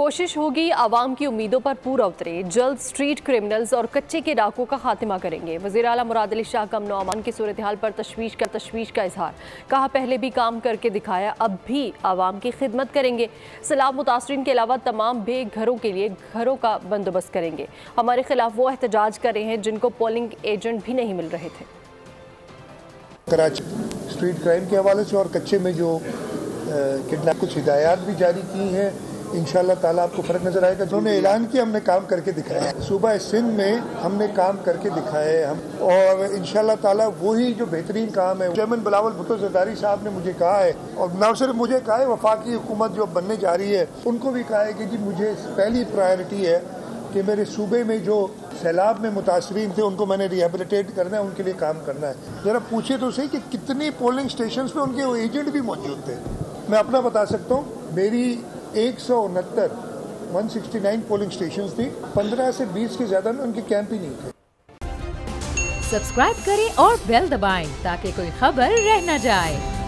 कोशिश होगी आवाम की उम्मीदों पर पूरा उतरे, जल्द स्ट्रीट क्रिमिनल्स और कच्चे के डाकुओं का खात्मा करेंगे। वज़ीर आला मुराद अली शाह का अमन अमान की सूरत हाल पर तशवीश का इजहार। कहा पहले भी काम करके दिखाया, अब भी आवाम की खिदमत करेंगे। सैलाब मुतासरीन के अलावा तमाम बेघरों के लिए घरों का बंदोबस्त करेंगे। हमारे खिलाफ वो एहतजाज कर रहे हैं जिनको पोलिंग एजेंट भी नहीं मिल रहे थे। कराची स्ट्रीट क्राइम के हवाले से और कच्चे में जो किडनैप कुछ हिदायत भी जारी की हैं, इंशाअल्लाह ताला आपको फ़र्क नज़र आएगा। उन्होंने ऐलान किया, हमने काम करके दिखाया। सूबा सिंध में हमने काम करके दिखाए हम, और इंशाअल्लाह ताला वही जो बेहतरीन काम है। चेयरमैन बिलावल भुट्टो ज़रदारी साहब ने मुझे कहा है, और न सिर्फ मुझे कहा है, वफाकी हुकूमत जो बनने जा रही है उनको भी कहा है कि जी मुझे पहली प्रायोरिटी है कि मेरे सूबे में जो सैलाब में मुतासरीन थे उनको मैंने रिहेबिलिटेट करना है, उनके लिए काम करना है। ज़रा पूछे तो सही कि कितनी पोलिंग स्टेशन पे उनके एजेंट भी मौजूद थे। मैं अपना बता सकता हूँ, मेरी 169 पोलिंग स्टेशन थी, 15 से 20 के ज़्यादा में उनके कैंप ही नहीं थे। सब्सक्राइब करें और बेल दबाएं ताकि कोई खबर रह न जाए।